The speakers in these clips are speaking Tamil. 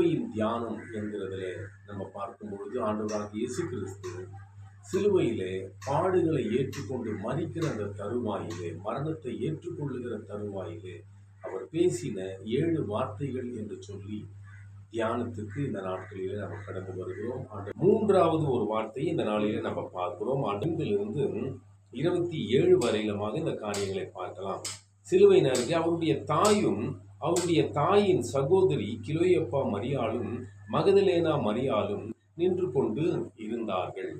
சிலுவையின் தியானம் என்கிறதிலே நம்ம பார்க்கும் பொழுது ஆண்டவராகிய இயேசு கிறிஸ்து சிலுவையிலே பாடுகளை ஏற்றுக்கொண்டு மரிக்கிற அந்த தருவாயிலே, மரணத்தை ஏற்றுக்கொள்ளுகிற தருவாயிலே அவர் பேசின 7 வார்த்தைகள் என்று சொல்லி தியானத்துக்கு இந்த நாட்களிலே நம்ம கடந்து வருகிறோம். மூன்றாவது ஒரு வார்த்தையை இந்த நாளிலே நம்ம பார்க்கிறோம். 5 27 வரையிலுமாக இந்த காரியங்களை பார்க்கலாம். சிலுவையின் அருகே அவருடைய தாயும் அவருடைய தாயின் சகோதரி கிலோயப்பா மரியாளும் மகதலேனா மரியாளும் நின்று கொண்டு இருந்தார்கள்.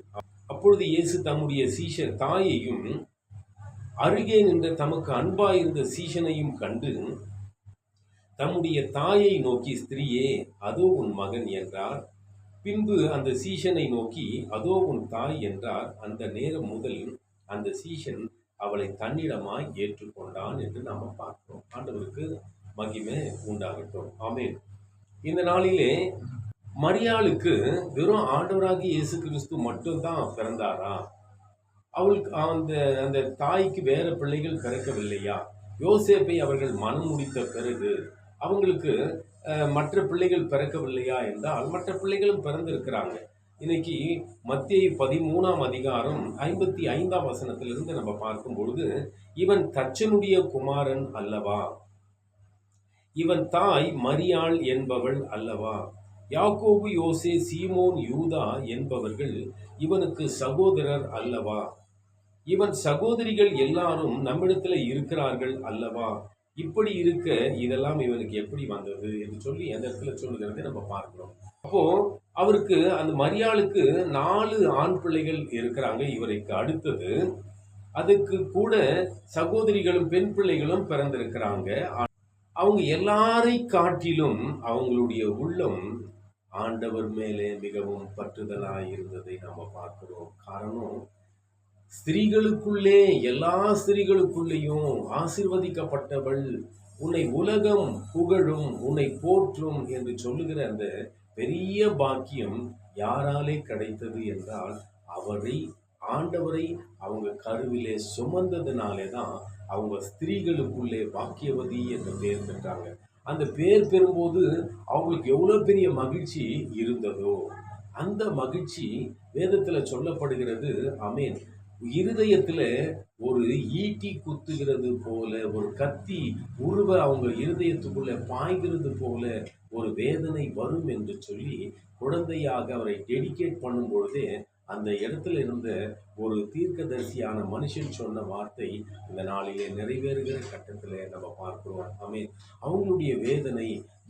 அப்பொழுது இயேசு தம்முடைய சீஷர் தாயையும் அருகே நின்ற தமக்கு அன்பாயிருந்த சீஷனையும் கண்டு தம்முடைய தாயை நோக்கி, ஸ்திரீயே, அதோ உன் மகன் என்றார். பின்பு அந்த சீஷனை நோக்கி, அதோ உன் தாய் என்றார். அந்த நேரம் முதல் அந்த சீஷன் அவளை தன்னிடமாய் ஏற்றுக்கொண்டான் என்று நாம் பார்க்கிறோம். ஆண்டவருக்கு மகிமை உண்டாகட்டும். ஆமென். இந்த நாளிலே மரியாளுக்கு வெறும் ஆண்டவராகிய இயேசு கிறிஸ்து மட்டும்தான் பிறந்தாரா? அவளுக்கு அந்த தாய்க்கு வேற பிள்ளைகள் பிறக்கவில்லையா? யோசேப்பை அவர்கள் மனம் முடித்த பிறகு அவங்களுக்கு மற்ற பிள்ளைகள் பிறக்கவில்லையா என்றால் மற்ற பிள்ளைகளும் பிறந்திருக்கிறாங்க. இன்னைக்கு மத்தேயு 13ஆம் அதிகாரம் 55ஆம் வசனத்திலிருந்து நம்ம பார்க்கும் பொழுது, இவன் தச்சனுடைய குமாரன் அல்லவா? இவன் தாய் மரியாள் என்பவள் அல்லவா? யாக்கோபு, யோசே, சீமோன், யூதா என்பவர்கள் இவனுக்கு சகோதரர் அல்லவா? இவன் சகோதரிகள் எல்லாரும் நம்மிடத்துல இருக்கிறார்கள் அல்லவா? இப்படி இருக்க இதெல்லாம் இவனுக்கு எப்படி வந்தது என்று சொல்லி அந்த இடத்துல சொல்லுகிறதை நம்ம பார்க்கிறோம். அப்போ அவருக்கு அந்த மரியாளுக்கு 4 ஆண் பிள்ளைகள் இருக்கிறாங்க. இவருக்கு அடுத்தது அதுக்கு கூட சகோதரிகளும் பெண் பிள்ளைகளும் பிறந்திருக்கிறாங்க. அவங்க எல்லாரை காட்டிலும் அவங்களுடைய உள்ளம் ஆண்டவர் மேலே மிகவும் பற்றுதலாய் இருந்ததை நாம பார்க்கிறோம். காரணம், ஸ்திரீகளுக்குள்ளே எல்லா ஸ்திரீகளுக்குள்ளேயும் ஆசீர்வதிக்கப்பட்டவள், உன்னை உலகம் புகழும், உன்னை போற்றும் என்று சொல்லுகிற அந்த பெரிய பாக்கியம் யாராலே கிடைத்தது என்றால் ஆண்டவரை அவங்க கருவிலே சுமந்ததுனாலே தான் அவங்க ஸ்திரீகளுக்குள்ளே பாக்கியவதி என்று பெயர் பெற்றாங்க. அந்த பெயர் பெறும்போது அவங்களுக்கு எவ்வளோ பெரிய மகிழ்ச்சி இருந்ததோ அந்த மகிழ்ச்சி வேதத்தில் சொல்லப்படுகிறது. ஆமென். இருதயத்துல ஒரு ஈட்டி குத்துகிறது போல, ஒரு கத்தி அவங்க இருதயத்துக்குள்ள பாய்கிறது போல ஒரு வேதனை வரும் என்று சொல்லி குழந்தையாக அவரை டெடிகேட் பண்ணும் பொழுதே அந்த இடத்துல இருந்த ஒரு தீர்க்கதரிசியான மனுஷன் சொன்ன வார்த்தை இந்த நாளிலே நிறைவேறுகிற கட்டத்தில் நம்ம பார்க்கிறோம். ஆமென். அவங்களுடைய வேதனை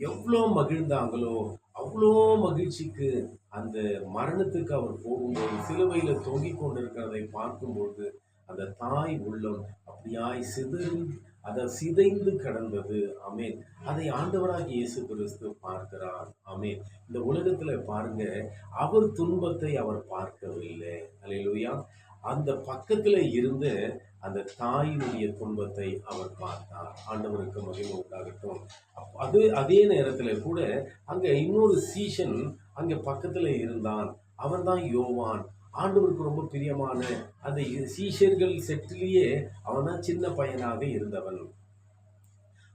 எவ்வளோ மகிழ்ந்தாங்களோ அவ்வளோ மகிழ்ச்சிக்கு அந்த மரணத்துக்கு அவர் போகும்போது சிலுவையில் தொங்கிக் கொண்டிருக்கிறதை பார்க்கும்போது அந்த தாய் உள்ளம் அப்படியாய் சிதைந்து கிடந்தது. ஆமென். அதை ஆண்டவராகிய இயேசு கிறிஸ்து பார்க்கிறார். ஆமென். இந்த உலகத்துல பாருங்க, அவர் துன்பத்தை அவர் பார்க்கவில்லை. அல்லேலூயா. அந்த பக்கத்துல இருந்த அந்த தாயினுடைய துன்பத்தை அவர் பார்த்தார். ஆண்டவருக்கு மகிமை உண்டாகட்டும். அதே நேரத்துல கூட அங்க இன்னொரு சீஷன் அங்க பக்கத்துல இருந்தான். அவன் தான் யோவான். ஆண்டவருக்கு ரொம்ப பிரியமான அந்த சீஷர்கள் செட்டிலேயே அவன் தான் சின்ன பையனாக இருந்தவன்.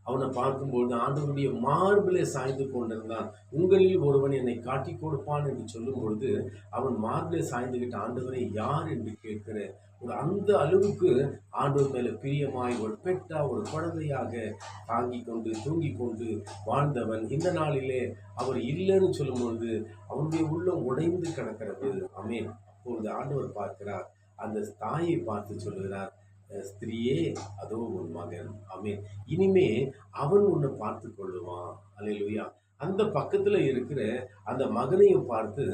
அவனை பார்க்கும்போது ஆண்டவருடைய மார்பிலே சாய்ந்து கொண்டிருந்தான். உங்களில் ஒருவன் என்னை காட்டி கொடுப்பான் என்று சொல்லும் பொழுது அவன் மார்பிலே சாய்ந்துகிட்ட, ஆண்டவரை யார் என்று கேட்கிற ஒரு அந்த அளவுக்கு ஆண்டவர் மேல பிரியமாய் ஒரு பெட்டா ஒரு குழந்தையாக தாங்கி கொண்டு தூங்கி கொண்டு வாழ்ந்தவன். இந்த நாளிலே அவர் இல்லைன்னு சொல்லும் பொழுது அவனுடைய உள்ளம் உடைந்து கிடக்கிறது. ஆமென். அப்பொழுது ஆண்டவர் பார்க்கிறார், அந்த தாயை பார்த்து சொல்லுகிறார், ஸ்திரீயே, அதோ உன் மகன். ஆமென். இனிமே அவன் உன்னை பார்த்து கொள்ளுவான். அல்லேலூயா. அந்த பக்கத்துல இருக்கிற அந்த மகனையும் பார்த்து,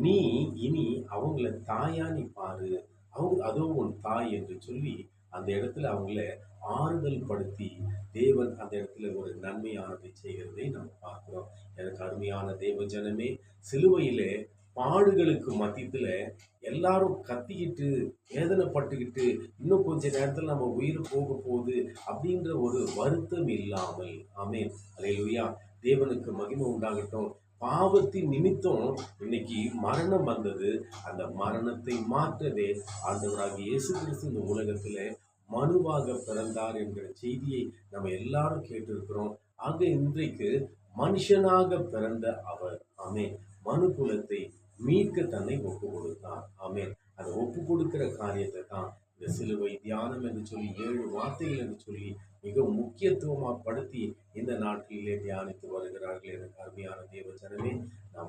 நீ இனி அவங்கள தாயா நீ பாரு, அவங்க அதோ உன் தாய் என்று சொல்லி அந்த இடத்துல அவங்கள ஆறுதல் படுத்தி தேவன் அந்த இடத்துல ஒரு நன்மையானதை செய்கிறதை நம்ம பார்க்கிறோம். எனக்கு அருமையான தேவ ஜனமே, சிலுவையிலே பாடுகளுக்கு மத்தியத்துல எல்லாரும் கத்திக்கிட்டு வேதனைப்பட்டுக்கிட்டு இன்னும் கொஞ்ச நேரத்தில் நம்ம உயிர் போக போகுது அப்படின்ற ஒரு வருத்தம் இல்லாமல், ஆமென், அல்லேலூயா, தேவனுக்கு மகிமை உண்டாகட்டும். பாவத்தின் நிமித்தம் இன்னைக்கு மரணம் வந்தது. அந்த மரணத்தை மாற்றவே ஆண்டவராகிய இயேசு கிறிஸ்து இந்த உலகத்துல மனுவாக பிறந்தார் என்கிற செய்தியை நம்ம எல்லாரும் கேட்டிருக்கிறோம். ஆக இன்றைக்கு மனுஷனாக பிறந்த அவர் ஆமென் மனு குலத்தை மீட்க தன்னை ஒப்பு கொடுத்தார். ஆமென். அதை ஒப்பு கொடுக்கிற காரியத்தை தான் இந்த சிலுவை தியானம் என்று சொல்லி 7 வார்த்தைகள் என்று சொல்லி மிக முக்கியத்துவமாக படுத்தி இந்த நாட்களிலே தியானித்து வருகிறார்கள். எனக்கு அருமையான தேவ ஜனமே, நாம்